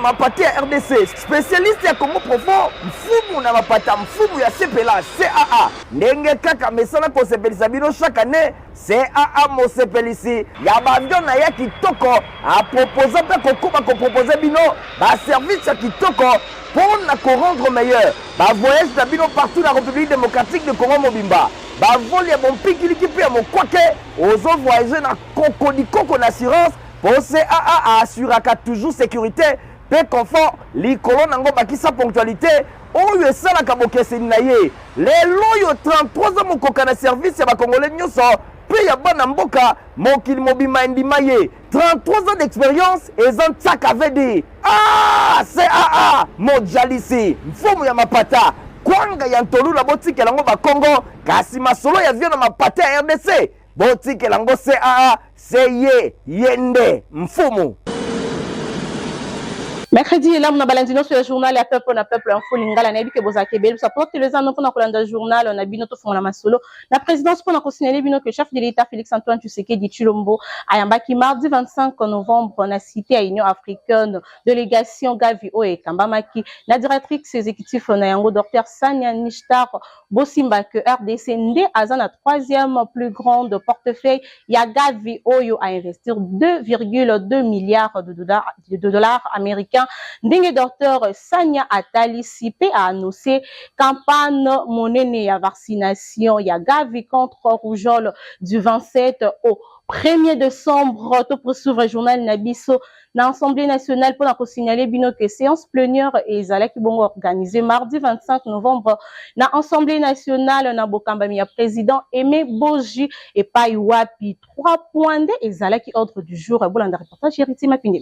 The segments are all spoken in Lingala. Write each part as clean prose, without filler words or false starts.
mapata ya RDC spécialiste ya Congo profond mfumu na mapata mfumu ya CPLA CAA ndenge kaka mesana kosepelisa bino chaque année CAA mosepelisi ya bavion na ya kitoko apropose mpe kokuba kopropose bino baservice ya kitoko pour na rendre meilleur voyage na bino partout na République démocratique de Congo mobimba vol ya bompikiliki mpe ya mokwake ozo voyager na kokodikoko na assurance pour CAA assuraka toujours sécurité pe confort likolo nango bakisa ponctualité oyo esalaka bokeseni na ye lelo oyo 33 ans mokoka na service ya bakongole nyonso pe ya bana mboka mokili mobima endima ye 33 ans d'expérience eza ntiaka avedi CAA mojalisi mfumu ya mapata kwanga ya ntolula botikela ngo bakongo kasi masolo ya vio na mapata ya RDC botikela ngo CAA seye yende mfumu. Mercredi, là, on a balandé sur le journal à peuple, on a peuple info, lingala, na bike boza kebel, ça porte les ans, on a colanda journal, on a binoto fond la masolo. La présidence pour la signalé bino que chef de l'État Félix Antoine Tshisekedi Tshilombo a yambaki mardi 25 novembre, on a cité à Union africaine, délégation Gavi Oe Kambamaki, la directrice exécutive on a yango Dr Sanya Nishtar Bosimba que RDC ndé azan la troisième plus grande portefeuille, ya Gavi Oyo à investir 2,2 milliards de dollars américains. Ndenge docteur Sanya Atali Sipé a annoncé campagne monene ya vaccination ya Gavi contre rougeole du 27 au 1er décembre. Tout pour s'ouvrir journal Nabiso na Assemblée nationale pour la signaler bino que séance plénière et zalaki bongo organisée mardi 25 novembre na Assemblée nationale na Bokambami ya président Aimé Boji et Paiwapi 3 points et zalaki ordre du jour bolanda reportage Héritier Mapindé.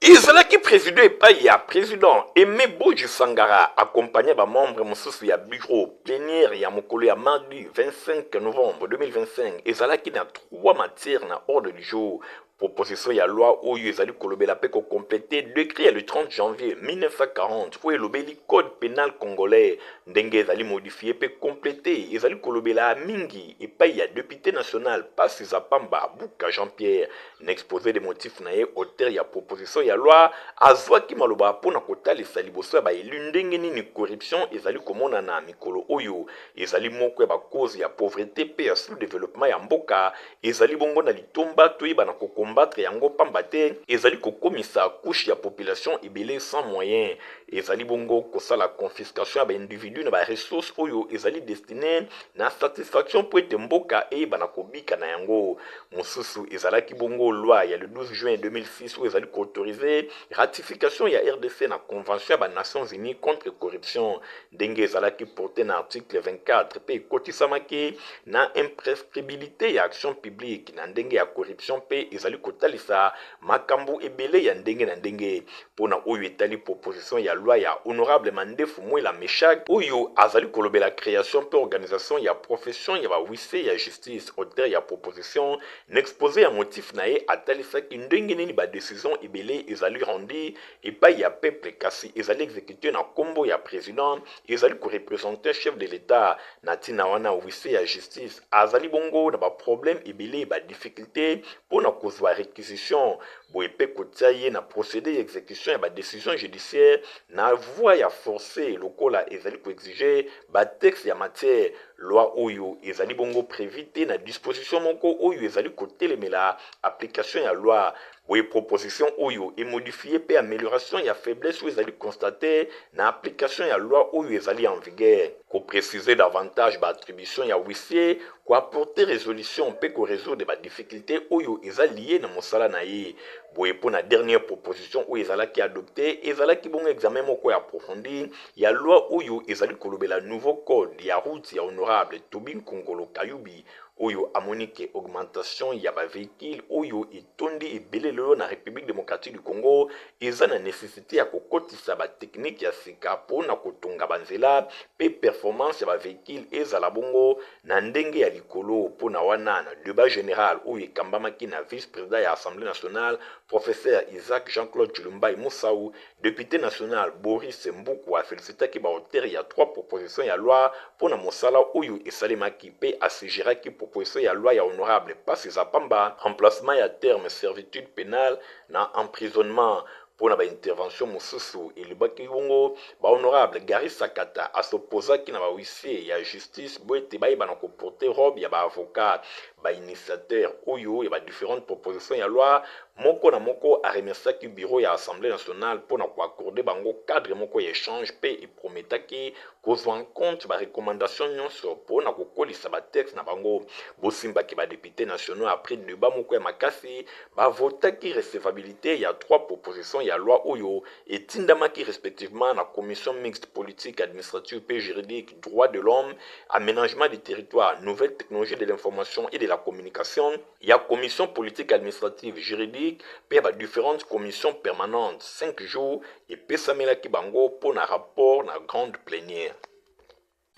Izalaki président et pas ya président Aimé Boji Sangara accompagné par membre mosusu ya bureau plénière ya mokolo ya mardi 25 novembre 2025 Izalaki dans 3 matières na ordre du jour. Proposition ya loi oyo ezali kolobela pe ko compléter décret le 30 janvier 1940 pour elobeli code pénal congolais ndenge ezali modifié pe compléter ezali kolobela mingi et pas ya député national Pasi Zapamba Buka Jean-Pierre n'exposé des motifs na ye auteur ya proposition ya loi azwaki maloba pona kotalisa liboso ya ba elu ndenge nini corruption ezali komona na mikolo oyo ezali moko ya ba cause ya pauvreté pe ya sous-développement ya mboka ezali bongo na litomba toyeba na combattre yango pambate ezali kokomisa couche ya population ebele sans moyen ezali bongo kosala confiscation ya ba individu na ba ressources oyo ezali destiné na satisfaction po ete mboka eyeba na kobika na yango mosusu ezalaki bongo loi ya le 12 juin 2006 oyo ezali koautoriser ratification ya RDC na convention ya ba Nations Unies contre corruption ndenge ezalaki porté na article 24 pe ekotisamaki na imprescriptibilité ya action publique na ndenge ya corruption pe ezali kotalisa makambo ebele ya ndenge na ndenge pona oyo etali proposition ya loi ya honorable Mandefu Mwela Meshak oyo azali kolobela création pe organisation ya profession ya ba wise ya justice auteur ya proposition n'exposé ya motif na ye atalisaki ndenge nini ba décision ebele ezali rendi epai ya peuple kasi ezali exécuté na kombo ya président ezali ko représenter chef de l'état na tina wana wise ya justice azali bongo na ba problème ebele ba difficulté pona kozwa réquisition boye pe kotia ye na procédé exécution ya ba décision judiciaire na voie ya forcé lokola ezali ko exiger ba texte ya matière loi oyo ezali bongo prévité na disposition moko oyo ezali kotelemela application ya loi boye proposition oyo et modifié pe amélioration ya faiblesse oyo ezali constaté na application ya loi oyo ezali en vigueur ko préciser davantage ba attribution ya huissier ko apporter résolution pe ko résoudre ba difficulté oyo ezali lié na mosala na ye boye pour na dernière proposition oyo ezalaki adopté ezalaki bongo examen moko ya approfondi ya loi oyo ezali kolobela nouveau code ya route ya honorable Tobin Kongolo Kayubi oyo amonike augmentation ya ba véhicule oyo etondi ebele lelo na République démocratique du Congo eza na nécessité ya kokotisa ba technique ya sika pona kotonga banzela pe performance ya ba véhicule ezala bongo na ndenge ya likolo pona wana na débat général oyo ekambamaki na vice-président ya Assemblée nationale professeur Isaac Jean-Claude Tshilumba Moussau député national Boris Mboukou a félicitaki ba auteur ya 3 propositions ya loi pona mosala oyo esalemaki pe asegiraki proposition ya loi ya honorable Pasi Zapamba remplacement ya terme servitude pénale na emprisonnement pour na intervention mosusu elibaki bongo ba honorable Gary Sakata asoposa ki na ba huissier ya justice boete ba na ko porter robe ya ba avocat ba initiateur oyo ya ba différentes propositions ya loi moko na moko a remerciaki bureau ya Assemblée nationale pour na ko accorder bango cadre moko ya échange pe et prometaki kozwa en compte ba recommandation nyonso pour na ko kolisa ba texte na bango bosimba ki ba députés nationaux après débat moko ya makasi ba votaki recevabilité ya 3 propositions ya loi oyo etindamaki respectivement na commission mixte politique administrative et juridique droits de l'homme aménagement du territoire nouvelles technologies de l'information et de la communication ya commission politique administrative juridique puis ba différentes commissions permanentes 5 jours et pesamelaki bango pour na rapport na grande plénière.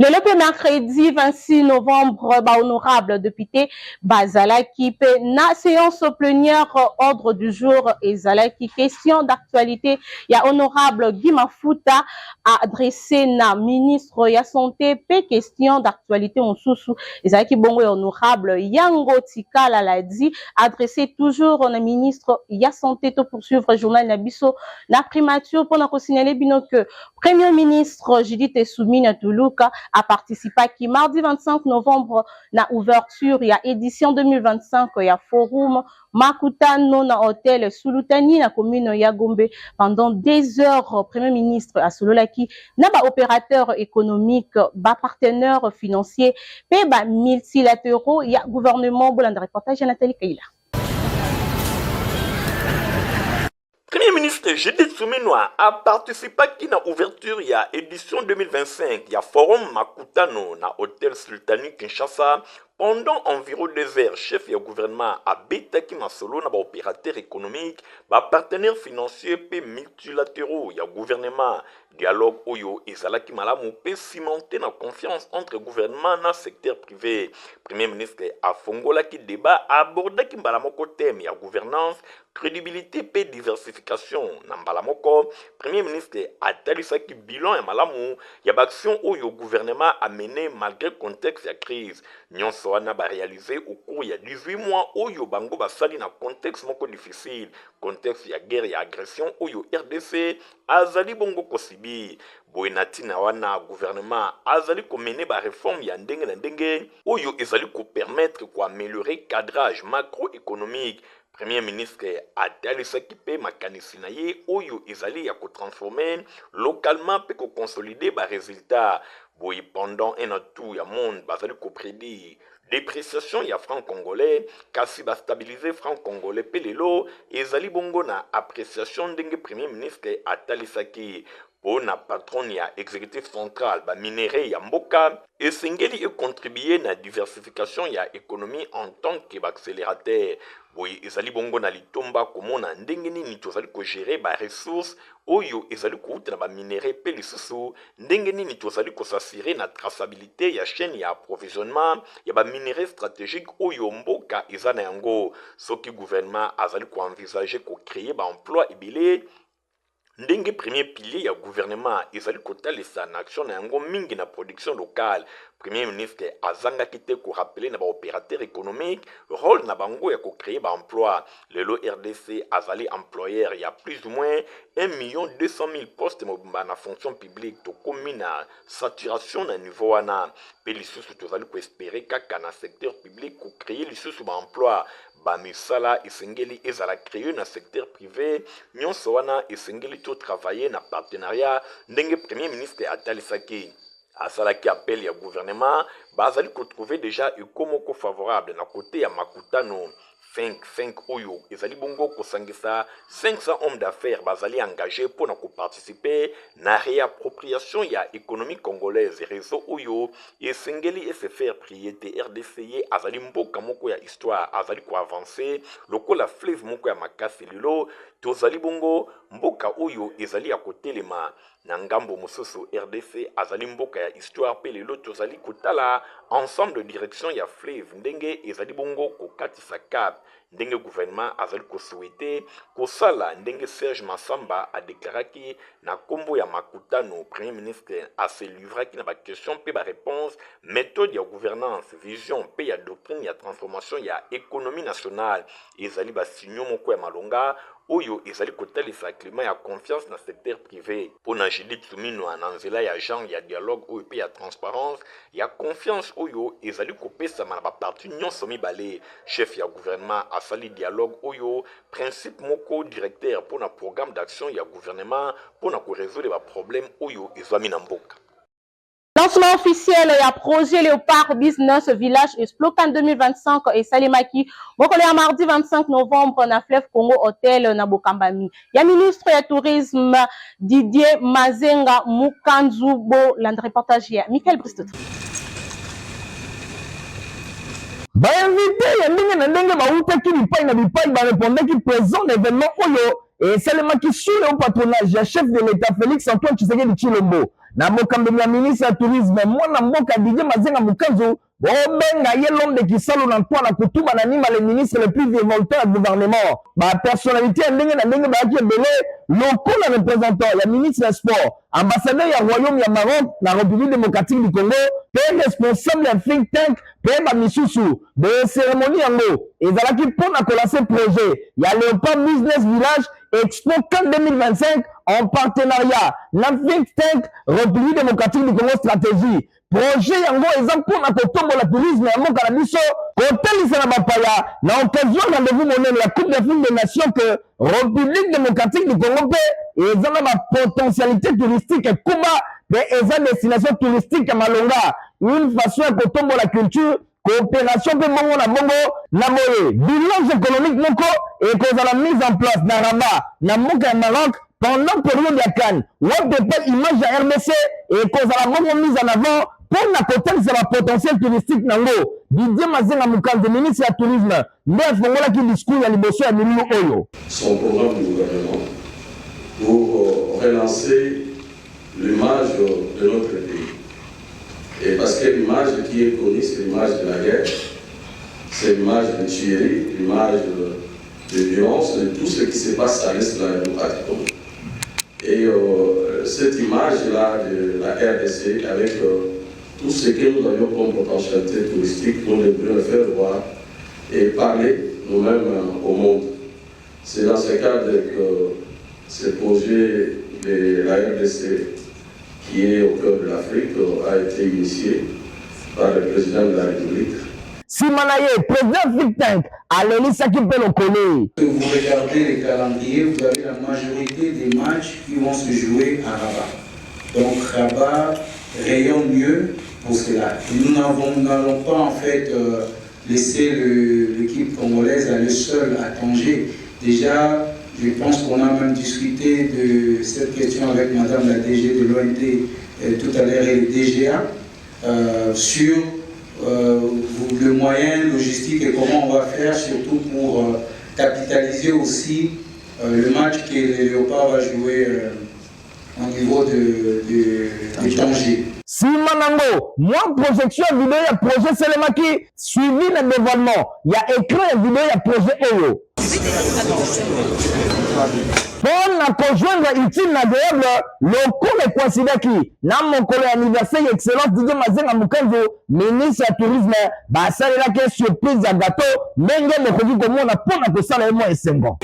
Le mercredi 26 novembre, honorable député Bazalaki na séance plénière ordre du jour et Zalaki question d'actualité. Il y a honorable Guy Mafuta a adressé na ministre ya santé pe question d'actualité on sous Zalaki bongo honorable Yango Tikala l'a dit adressé toujours na ministre ya santé to poursuivre journal Nabiso na primature pour na signaler bino que premier ministre Judith Soumina Tuluka a participé qui mardi 25 novembre na ouverture ya édition 2025 ya forum Makutano na hôtel Sulutani na commune ya Gombe pendant 2 heures. Premier ministre a sololaki na ba opérateur économique, ba partenaire financier, pe ba multilatéraux ya gouvernement. Bolanda reportage Nathalie Kaila. Premier ministre Judith Souminoa a participé à la ouverture ya édition 2025 ya forum Makutano na hôtel Sultani Kinshasa. Pendant environ 2 heures, chef du gouvernement a betaki masolo na ba opérateur économique, ba partenaires financiers pe multilatéraux ya gouvernement. Dialogue oyo ezalaki malamu pe cimenter na confiance entre gouvernement na secteur privé. Premier ministre a fongolaki débat abordaki mbala moko thème ya gouvernance, crédibilité pe diversification na mbala moko. Premier ministre a talisaki bilan ya malamu ya ba action oyo gouvernement a mené malgré contexte ya crise. Nyonso wana ba réalisé au cours ya 18 mois oyo bango basali na contexte moko difficile, contexte ya guerre ya agression oyo RDC azali bongo kosibi. Boenati na wana gouvernement azali komene ba réforme ya ndenge na ndenge oyo ezali ko permettre ko améliorer cadrage macroéconomique. Premier ministre a talisaki pe makanisi na ye oyo ezali ya ko transformer localement pe ko consolider ba résultat. Boy pendant un atout ya monde bazali ko prédire dépréciation ya franc congolais kasi ba stabiliser franc congolais pe lelo ezali bongo na appréciation ndenge premier ministre atalisaki na patron ya exécutif central ba minéré ya mboka esengeli e contribuer na diversification ya économie en tant que accélérateur. Boy ezali bongo na litomba komona ndenge nini tozali ko gérer ba ressources oyo ezali kouta na ba minéré pe lisusu ndenge nini tozali ko s'assurer na traçabilité ya chaîne ya approvisionnement ya ba minéré stratégique oyo mboka ezana yango soki gouvernement azali ko envisager ko créer ba emploi ebele. Ndenge premier pilier ya gouvernement ezali kotalisa na action na yango mingi na production locale. Premier ministre azanga kite ko rappeler na ba opérateur économique rôle na bango ya ko créer ba emploi. Lelo RDC azali employeur ya plus ou moins 1,200,000 postes mobimba na fonction publique to komina saturation na niveau wana. Pe lisusu tozali ko espérer kaka na secteur public ko créer lisusu ba emploi. Ba misala esengeli ezala créer na secteur privé nyonso wana esengeli to travailler na partenariat ndenge premier ministre atalisaki asalaki appel ya gouvernement bazali ko trouver déjà ekomoko favorable na côté ya Makutano 5 oyo ezali bongo kosangisa 500 hommes d'affaires bazali engagés pour na participer na réappropriation ya économie congolaise réseau oyo esengeli se faire priorité RDC azali mboka moko ya histoire azali ko avancer lokola fleuve moko ya makasi lelo tozali bongo mboka oyo ezali ya kotelema na ngambo mosusu RDC azali mboka ya histoire pe lelo tozali kotala ensemble de direction ya fleuve ndenge ezali bongo kokatisa cap ndenge gouvernement azali souhaité kosala ndenge Serge Massamba a déclaré na kombo ya makutano premier ministre a se livraki na ba question pe ba réponse méthode ya gouvernance vision pe ya doctrine ya transformation ya économie nationale ezali ba sinyo moko ya malonga oyo ezali kotalisa climat ya confiance na secteur privé pona Judith Suminwa na nzela ya genre ya dialogue oyo pe ya transparence ya confiance oyo ezali kopesa na ba parti nyonso mibale chef ya gouvernement asali dialogue oyo principe moko directeur pona programme d'action ya gouvernement pona ko résoudre ba problème oyo ezwami na mboka. Lancement officiel ya projet Léopard Business Village Explocan 2025 et Salimaki. Mokolo ya mardi 25 novembre na Fleuve Congo Hotel na Bokambami. Ya ministre ya tourisme Didier Mazenga Mukanzubo land reportage ya Michael Bristot. Ba invité ya ndenge na ndenge bautaki bipai na bipai ba répondaki présent l'événement oyo et Salimaki sous le patronage ya chef de l'État Félix Antoine Tshisekedi Tshilombo. Na mokambeli ya ministre ya tourisme mwana mboka Didier Mazenga Mukanzu bobenga ye londe kisalo na ntwa na kutuma na nima le ministre le plus révolté ya gouvernement ba personnalité ya ndenge na ndenge baaki ebele lokola représentant ya ministre ya sport ambassadeur ya royaume ya Maroc na République démocratique du Congo pe responsable ya think tank pe ba misusu de cérémonie yango ezalaki mpona kolancer projet ya Léopard Business Village Expo Cannes 2025 en partenariat na think tank République démocratique du Congo stratégie. Projet yango eza mpona kotombola tourisme ya mboka na biso kotalisa na bapaya na occasion rendez-vous monene ya Coupe d'Afrique des Nations que République démocratique du Congo mpe eza na bapotentialité touristique ekuba mpe eza destination touristique ya malonga une façon ya kotombola culture coopération mpe bongo na bongo na boye village économique moko ekozala mise en place na Rabat na mboka ya Maroc pendant période ya Cannes wape pe image ya RDC ekozala bongo mise en avant pour na kotalisa ba potentiel touristique nango Didier Mazenga Mukanzu ministre ya tourisme nde afongolaki discours ya liboso ya milio oyo son programme du gouvernement pour relancer l'image de notre pays. Et parce que l'image qui est connue, c'est l'image de la guerre, c'est l'image de tuerie, l'image de violence, de tout ce qui se passe à l'est de la démocratie. Et cette image-là de la RDC, avec tout ce que nous avions comme potentialité touristique, nous devrions le faire voir et parler nous-mêmes au monde. C'est dans ce cadre que ce projet de la RDC, qui est au cœur de l'Afrique, a été initié par le président de la République. Simanaye, président think tank, alelisaki mpe lokolo. Vous regardez les calendriers, vous avez la majorité des matchs qui vont se jouer à Rabat. Donc Rabat rayonne mieux pour cela. Nous n'allons pas en fait laisser l'équipe congolaise aller seule à Tanger. Déjà, je pense qu'on a même discuté de cette question avec Madame la DG de l'ONT tout à l'heure et le DGA sur le moyen logistique et comment on va faire, surtout pour capitaliser aussi le match que les Léopards va jouer au niveau de Tanger. Simanango, moi projection vidéo ya projet Salimaki suivi le dévoilement. Il y a écran et vidéo ya projet Eyo. Pour na conjoindre utile na agréable, le coup considéré na mon collègue anniversaire excellence Didier Mazenga Mukanzu, ministre du tourisme, bah ça là que surprise à gâteau, menge le kogi comme on a pour na ça le mois et 5 ans.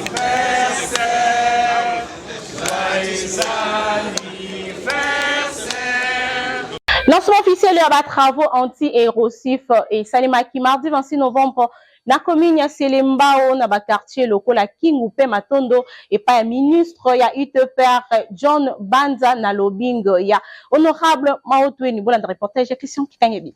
Lancement officiel à travaux anti-érosifs et Salimaki mardi 26 novembre na commune ya Selembao na ba quartier local la Kingupe Matondo et pas ministre ya UTPR John Banza na Lobingo ya honorable Maotweni Bolanda reportage Christian Kitangebi.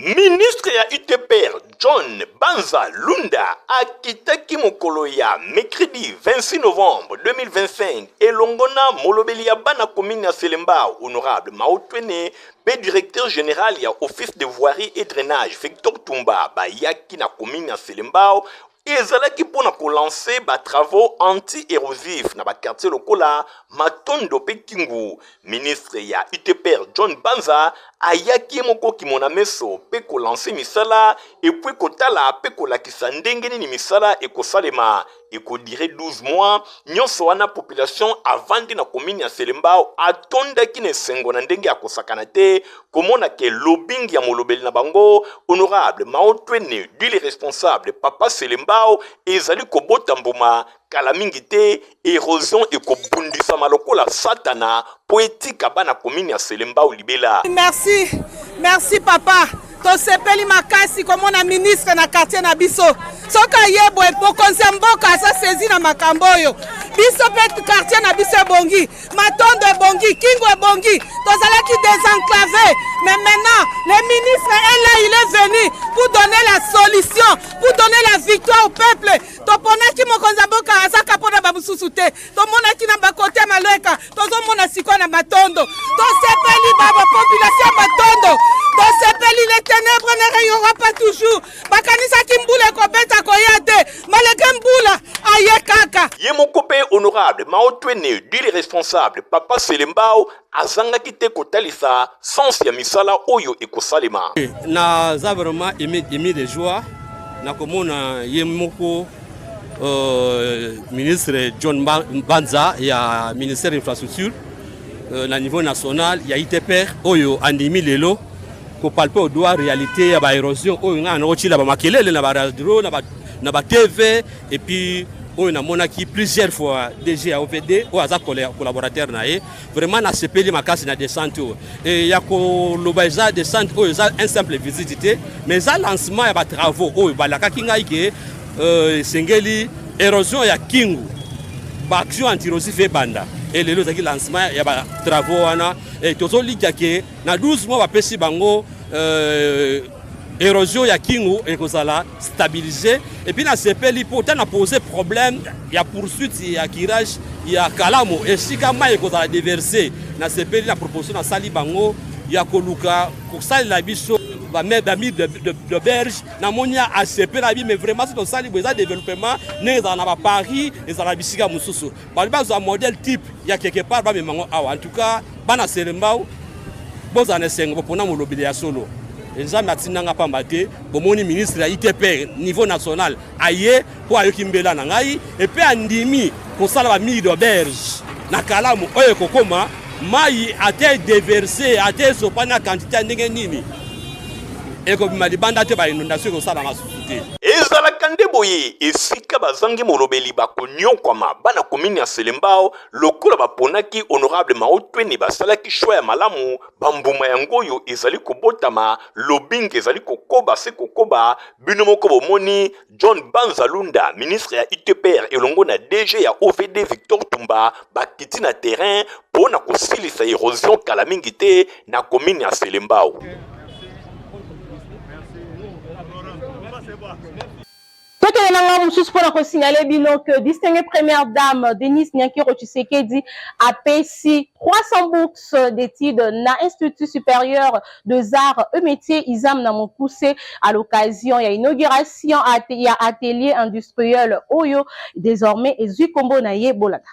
Ministre ya UTPR John Banza Lunda akitaki mokolo ya mercredi 26 novembre 2025 elongona molobeli ya bana commune ya Selembao honorable Maotwene pe directeur général ya office de voirie et drainage Victor Tumba bayaki na commune ya Selembao ezalaki mpona kolancer travaux anti-érosifs na quartier lokola Matondo pe Kingu. Ministre ya UTPR John Banza ayaki moko kimona meso pe kolancer misala epui kotala pe kolakisa ndenge nini misala ekosalema. Ekodire 12 mois nyonso wana population avandi na commune ya Selembao atondaki na esengo na ndenge ya kosakana te komona ke lobbying ya molobeli na bango honorable Maotwene dile responsable papa Selembao ezali kobota mbuma kala mingi te érosion ekobundisa malokola satana poétique bana commune ya Selembao libela. Merci papa. To sepeli makasi komona ministre na quartier na biso. Soka yebo epokonse mboka sa sezi na makamboyo. Biso pe quartier na biso bongi, Matondo bongi, Kingu bongi. Tozalaki désenclavé. Mais maintenant, le ministre est là, il est venu pour donner la solution, pour donner la victoire au peuple. Toponaki mokonza mboka azaka pona babususute. Tomona ki na bakote maloeka, tozomona siko na Matondo. To sepeli baba population Matondo. To sepeli les ténèbres ne rayonnera pas toujours. Bakanisa kimbule kobeta koyate, malgré mbula aye kaka. Yemokope honorable Maotwene dile responsable papa Selembao azanga kite kotalisa sans ya misala oyo ekosalema. Na za vraiment émis de joie na komona yemoko ministre John Banza ya ministère de l'infrastructure na niveau national ya ITPR oyo andimi lelo ko palper au doigt réalité ya ba érosion oyo nga na ochila ba makelele na ba radio na ba TV et puis on a monaki plusieurs fois DG à OVD ou à collaborateur nae vraiment na sepeli makasi na descente et ya ko lobaza descente o un simple visite mais ça lancement ya ba travaux o balaka kinga ike sengeli érosion ya Kingu ba action anti-érosif banda et le lozaki lancement ya ba travaux wana et tozo liga ke na 12 mois ba pesi bango érosion ya Kingu et kozala stabiliser et puis na sepeli pourtant na poser problème ya poursuite ya kirage ya Kalamu et sika mai kozala déverser na sepeli la proposition na sali bango ya koluka kusali la biso ba mettre d'amis de berge na monia ACP la bi mais vraiment c'est sali besoin développement ne dans na Paris et dans la bisika mususu ba un modèle type ya quelque part ba memango awa en tout cas bana Selembao bozana sengo pona molobeli ya solo. Nzambe atinanga pamba te bomoni ministre ya ITP niveau national aye po ayoki mbela na ngai et puis andimi kosala ba mille d'auberge na Kalamu oyo kokoma mai ate déverser ate sopana quantité ndenge nini eko malibanda te ba inondation kosala masusuté ezalaka nde boye esika bazangi molobeli bakonyokwama bana commune ya Selembao lokola baponaki honorable Maotwene basalaki choix ya malamu bambuma yango oyo ezali kobotama lobbying ezali kokoba se kokoba bino moko bomoni John Banzalunda ministre ya UTPR elongo na DG ya OVD Victor Tumba bakiti na terrain pona kosilisa érosion kala mingi te na commune ya Selembao. Pour signaler que distinguée première dame Denise Nyakiro Tshisekedi a payé 300 bourses d'études na Institut supérieur des arts et métiers Isam Namopoussé à l'occasion il y a inauguration il y a atelier industriel Oyo désormais Ezu Kombo Naye Bolata.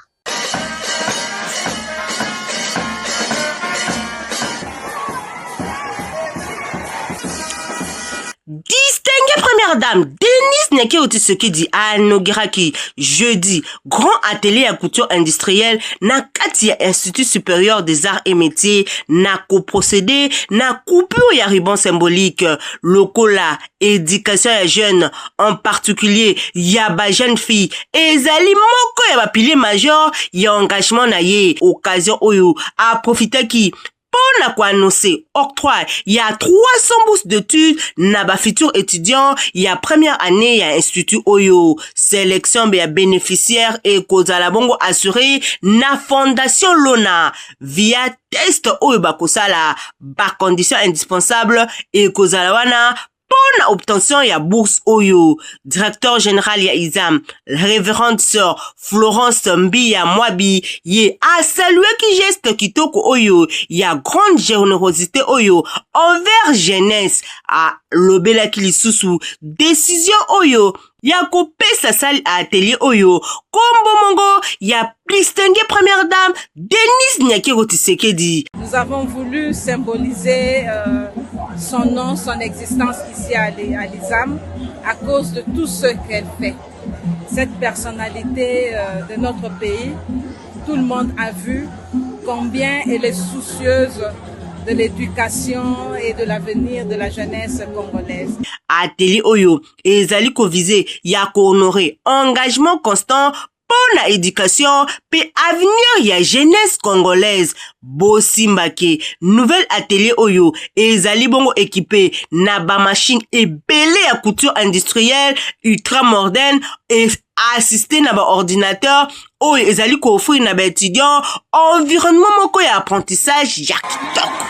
Distinguée première dame Denise Nyakiro Tshisekedi a inauguré jeudi grand atelier à couture industrielle na kati ya Institut supérieur des arts et métiers na coprocédé na coupure ya ribbon symbolique lokola éducation ya jeunes en particulier ya ba jeune fille ezali moko ya ba pilier majeur ya engagement na ye occasion oyo a profiter ki on a quoi annoncer octroi il y a 300 bourses d'études na ba futurs étudiants il y a première année il y a institut Oyo sélection ya bénéficiaires et kozala bongo assuré na fondation Lona via test Oyo bakosala ba conditions indispensables et kozala wana pour l'obtention ya bourse oyo. Directeur général ya Izam, révérende sœur Florence Mbia Mwabi, ye a salué qui geste kitoko oyo, ya grande générosité oyo envers jeunesse a lobela kilisusu décision oyo ya kopesa salle à atelier oyo kombo mongo ya distinguée première dame Denise Nyakiro Tshisekedi. Nous avons voulu symboliser son nom, son existence ici à l'ISAM à cause de tout ce qu'elle fait. Cette personnalité de notre pays, tout le monde a vu combien elle est soucieuse de l'éducation et de l'avenir de la jeunesse congolaise. Atelier oyo ezali ko viser ya ko honorer engagement constant pour la éducation pe avenir ya jeunesse congolaise. Bosimbake nouvel atelier oyo ezali bongo équipé na ba machine ebele ya couture industrielle ultra moderne et assisté na ba ordinateur oyo ezali ko offrir na ba étudiant environnement moko ya apprentissage ya kitoko.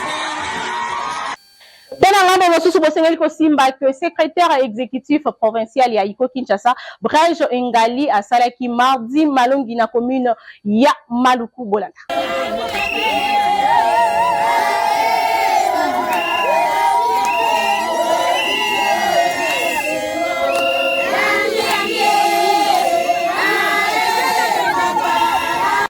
Que secrétaire exécutif provincial ya Iko Kinshasa, Brège Ngali à Salaki mardi malongi na commune ya Maluku Bolanda.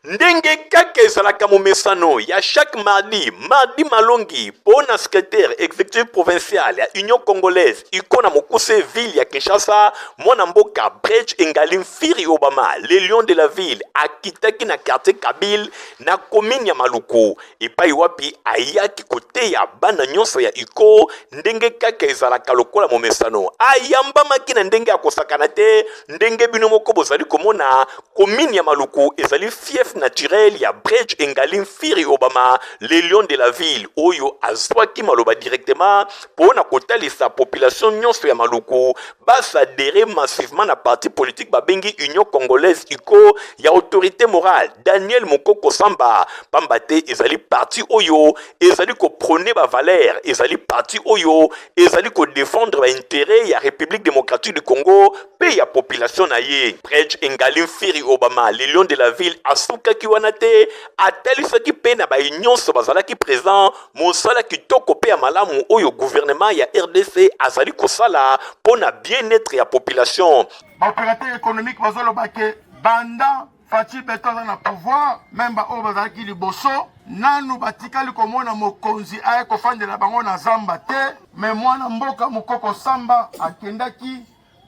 Ndenge kaka ezalaka momesano ya chaque mardi malongi pona secrétaire exécutif provincial ya Union Congolaise ikona mokuse ville ya Kinshasa mwana mboka Brège Ngali Mfiri Obama le lion de la ville akitaki na quartier Kabil na commune ya Maluku epai wapi ayaki kote ya bana nyonso ya iko ndenge kaka ezalaka lokola momesano ayambamaki na ndenge ya kosakana te ndenge bino moko bozali komona commune ya Maluku ezali fief naturel ya Brège Ngali Mfiri Obama le lion de la ville oyo azwaki maloba directement pona kotalisa population nyonso ya Maluku basadere massivement na parti politique babengi Union Congolaise iko ya autorité morale Daniel Mokoko Samba pambate ezali parti oyo ezali ko prôner ba valeur ezali parti oyo ezali ko défendre ba intérêt ya République démocratique du Congo pe ya population na ye. Brège Ngali Mfiri Obama le lion de la ville asukaki wana te atalisaki pe na ba nyonso bazalaki présent mosala kitoko pe ya malamu oyo gouvernement ya RDC azali kosala pona bien-être ya population. Opérateur économique bazolobake banda Fachi Beton na pouvoir même ba o bazalaki liboso nanu batikali komona mokonzi aye kofandela bango na zamba te mais mwana mboka Mokoko Samba akendaki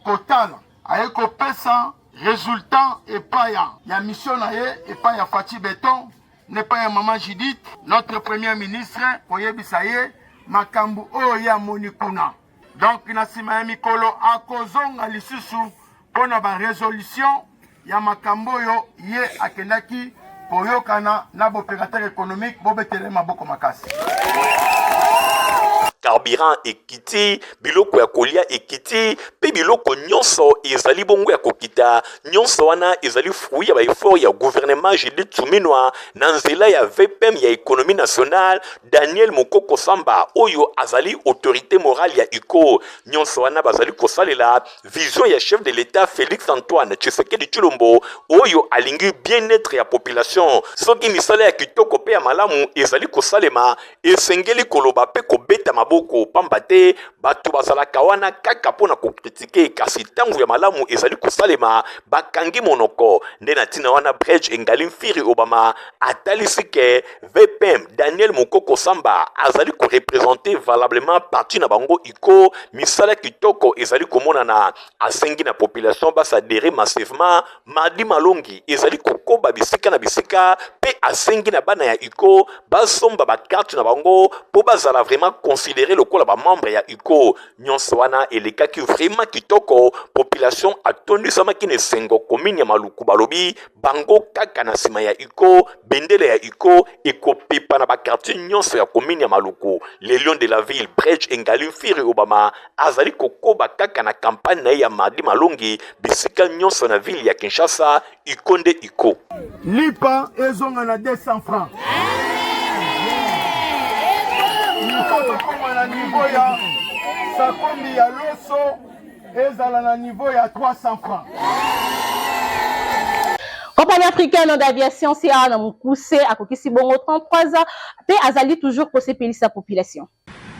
kotala aye kopesa résultat epaya ya mission na ye epaya Fachi Beton ne pas ya Maman Judith notre premier ministre koyebisa ye makambu oyo ya monikuna donc na sima ya mikolo akozonga lisusu pona ba résolution ya makambo oyo ye akendaki koyokana na opérateur économique bobetele maboko makasi. Carburant ekiti biloko ya kolia ekiti pe biloko nyonso ezali bongo ya kokita nyonso wana ezali fruit ya ba effort ya gouvernement Judith Suminwa na nzela ya VPM ya économie nationale Daniel Mokoko Samba oyo azali autorité morale ya iko nyonso wana bazali kosalela vision ya chef de l'État Félix Antoine Tshisekedi Tshilombo oyo alingi bien-être ya population soki misala ya kitoko pe ya malamu ezali kosalema esengeli koloba pe kobeta maboko pambate batu bazalaka wana kaka pona kokritike kasi tangu ya malamu ezali kosalema bakangi monoko nde na tina wana Brège Ngali Mfiri Obama atalisike VPM Daniel Mokoko Samba azali ko représenter valablement parti na bango iko misala kitoko ezali komonana asengi na population basadere massivement mardi malongi ezali kokoba bisika na bisika pe asengi na bana ya iko basomba ba carte na bango po bazala vraiment considérer lokola ba membre ya iko nyonso wana elekaki vraiment kitoko population atondisamaki ne sengo commune ya Maluku balobi bango kaka na sima ya iko bendele ya iko ekopepa na ba quartier nyonso ya commune ya Maluku le lion de la ville Brège Ngali Mfiri Obama azali kokoba kaka na campagne na ya mardi malongi bisika nyonso na ville ya Kinshasa ikonde iko lipa ezonga na 200 francs. Il faut que na niveau ya sakombi ya loso ezala na niveau ya 300 francs. Compagnie africaine d'aviation CA na mukuse akokisi bongo 33 ans pe azali toujours pour sa population.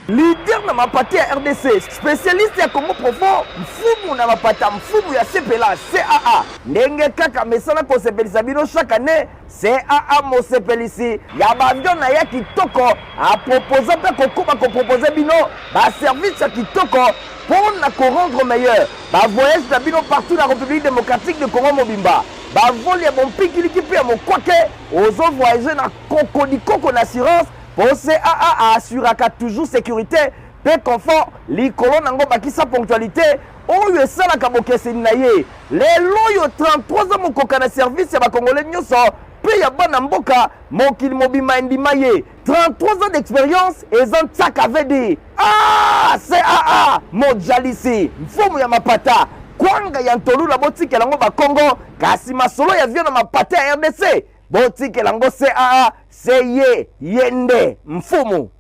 Leader na mapati ya RDC, spécialiste ya Congo profond, mfumu na mapata mfumu ya CPLA, CAA. Ndenge kaka mesana kosepelisa bino chaque année, CAA mosepelisi ya bavion na ya kitoko a proposer pe kokoma ko proposer bino ba service ya kitoko pour na ko rendre meilleur. Ba voyage na bino partout na République démocratique de Congo mobimba. Ba vol ya bon pikiliki pe mo kwake, ozo voyager na Koko d'assurance. Pour CAA assuraka toujours sécurité, pe confort, li kolon nango bakisa ponctualité, oyo esalaka bokeseni na ye. Lelo yo 33 ans mokoka na service ya bakongolais nyonso, pe ya bana mboka mokili mobima endima ye. 33 ans d'expérience ezan tsaka VD. Ah, CAA mojalisi, mfumu ya mapata, kwanga ya ntolu la botikela ngo bakongo, kasi masolo ya vio na mapata ya RDC. Botike lango CAA, seye, yende, mfumu.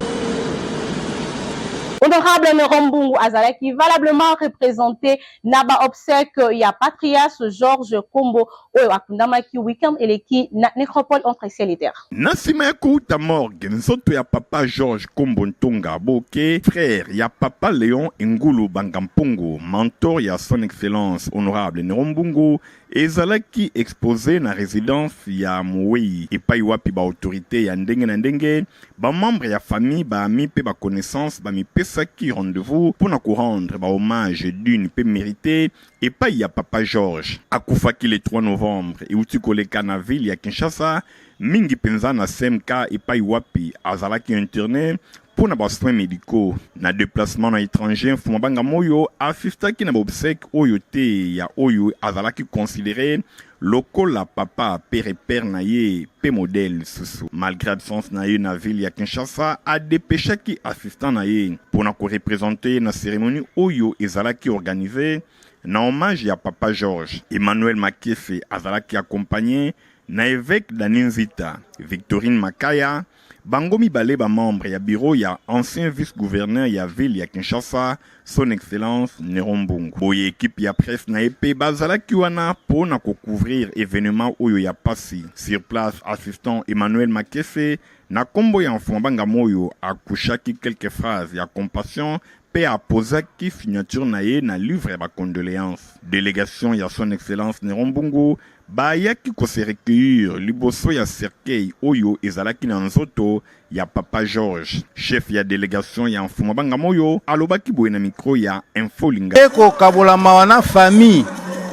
Honorable Nerombungu Azalaki, valablement représenté Naba Obsèque, il y a Patrias Georges Kombo, Oyo Akundamaki, Weekend et l'équipe Nécropole entre ciel et terre. Nasima Kouta Morgue, Nsoto ya papa Georges Kombo Ntonga Boke, frère, ya papa Léon Ngulu Bangampungu, mentor ya son excellence honorable Nerombungu, ezalaki exposé na résidence ya Mouei epai wapi ba autorité ya ndenge na ndenge ba membre ya famille ba ami pe ba connaissance ba mi pesaki rendez-vous pour na ko rendre ba hommage d'une pe mérité epai ya papa Georges akufaki le 3 novembre et uti koleka na ville ya Kinshasa mingi penza na SMK epai wapi azalaki interné pour na ba soins médicaux na déplacement na étranger fumabanga moyo assistaki na obsèque oyo te ya oyo azalaki considéré lokola papa père na ye pe modèle susu malgré absence na ye na ville ya Kinshasa a dépêchaki assistant na ye pour na ko représenter na cérémonie oyo ezalaki organisée na hommage ya papa Georges. Emmanuel Makefe azalaki accompagné na évêque Daninzita Victorine Makaya bango mibale ba membre ya bureau ya ancien vice-gouverneur ya ville ya Kinshasa son excellence Nerombungu. Boye équipe ya presse na EP bazalaki wana po na ko couvrir événement oyo ya pasi. Sur place assistant Emmanuel Makese na kombo ya mfumabanga moyo akushaki quelques phrases ya compassion pe apozaki signature na ye na livre ya condoléances. Délégation ya son excellence Nerombungu bayaki ko se recueillir liboso ya cercueil oyo ezalaki na nzoto ya papa Georges. Chef ya délégation ya mfumabanga moyo alobaki boye na micro ya Infolinga. Eko kabola mawana famille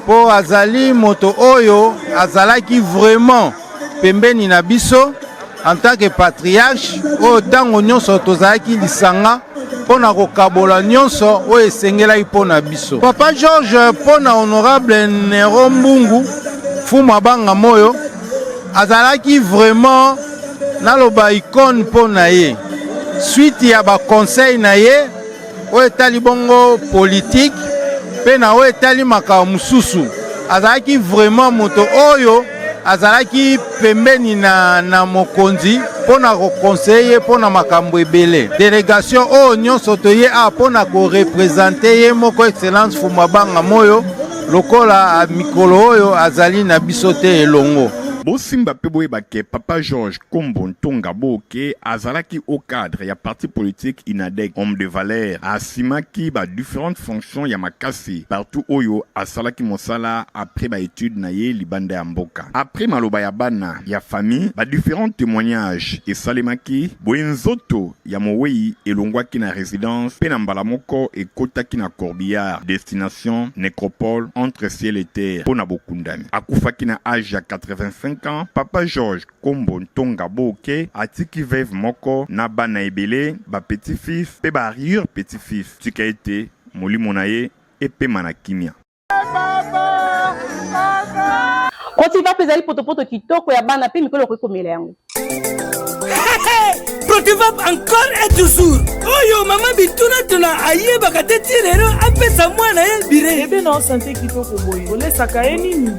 po azali moto oyo azalaki vraiment pembeni na biso en tant que patriarche oyo tango nyonso tozalaki lisanga pona kokabola nyonso oyo esengela ipona biso. Papa Georges pona honorable Nerombungu Fuma banga moyo azalaki vraiment naloba icône pona ye. Suite ya ba conseil na ye oyo etali bongo politique pe na oyo etali makambo mususu azalaki vraiment moto oyo azalaki pembeni na mokonzi pona ko conseiller pona makambo ebele. Délégation oyo nyonso toye a pona ko représenter ye moko excellence Fuma banga moyo lokola a mikolo oyo azali na biso te elongo. Bosimba pe boyeba ke papa Georges Kombo Ntonga Boke azalaki au cadre ya parti politique INADEC, homme de valeur, asimaki ba différentes fonctions ya makasi partout oyo asalaki mosala après ba étude na ye libanda ya mboka. Après maloba ya bana ya famille, ba différents témoignages et salemaki boenzoto ya Mowei elongwaki na résidence pe na mbala moko ekotaki na Corbillard, destination Nécropole entre ciel et terre pona bokundami. Akufaki na âge ya 85 ans, papa Georges Kombo Ntonga Boke atiki veuve moko na bana ebele ba petit-fils pe ba arrière petit-fils tika ete molimo na ye epe manakimia. Kotiva pezali potopoto kitoko ya bana pe mikolo ko komela yango. Protivap encore et toujours. Oyo mama bituna tuna ayeba kateti lero apesa mwana ye bire. Ebe na santé kitoko boye. Olesaka ye nini?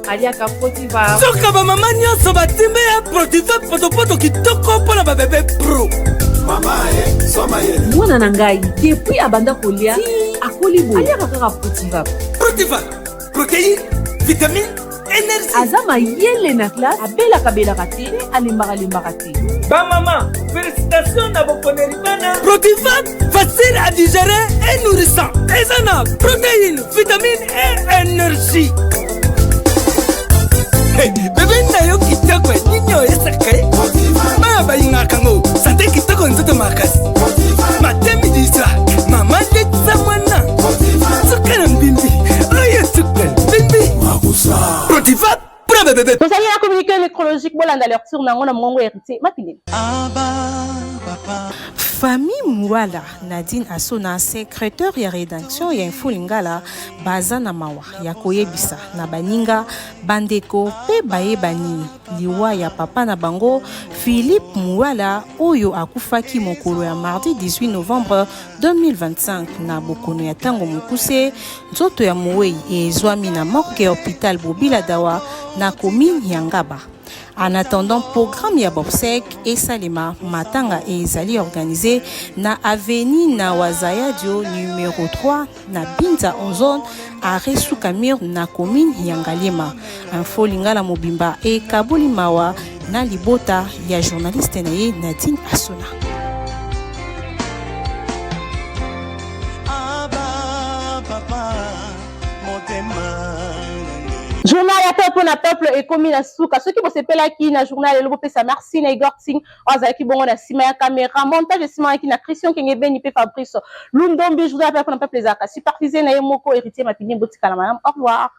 Aliaka Protivap. Soka ba mama nyonso batimbe ya Protivap potopoto kitoko pona ba bébé pro. Mama ye, soma ye. mwana na ngai depuis abanda kolia akoli boye aliaka kaka Protivap. Protivap, protéine, vitamine, énergie. aza mayele na classe abelaka te alembaka te. Ba maman, félicitations na bokoneri bana. Protivap, facile à digérer et nourrissant. Ezana, protéines, vitamines et énergie. Hey, bébé na yo kitoko ninyo esakai. Ba ba ingakango, santé kitoko nzoto makasi. Matemi disra, mama de zamana. Sukana mbimbi, oyo sukana mbimbi. Protivap. Vous allez la communiquer nécrologique, bon, dans leur tour, on a mon héritier, ma pile. Famille Mouala, Nadine Asona, secrétaire ya rédaction ya Info Lingala, baza na mawa, ya koyebisa, na baninga, bandeko, pe baye bani, liwa ya papa na bango, Philippe Mouala, oyo akufaki mokolo ya mardi 18 novembre 2025, na bokono ya tango mukuse, nzoto ya mouei, ezwami na morgue hôpital Bobila Dawa, na commune Yangaba. En attendant, programme ya Bobsek et Salima Matanga et Zali organisé na avenue na Wazayadio numéro 3 na Binza en zone à Resoukamir na commune Yangalema. Info Lingala Mobimba et Kabuli Mawa na Libota ya journaliste naye Nadine Asona. Journal ya peuple na peuple et comme na souka ceux qui vont s'appeler qui na journal le groupe sa merci na Igor Ting ozaki bongo na sima ya caméra montage sima qui na Christian Kengebeni pe Fabrice Lundombi journal peuple na peuple zaka supervisé na Yemoko héritier mapini botika la madame au revoir.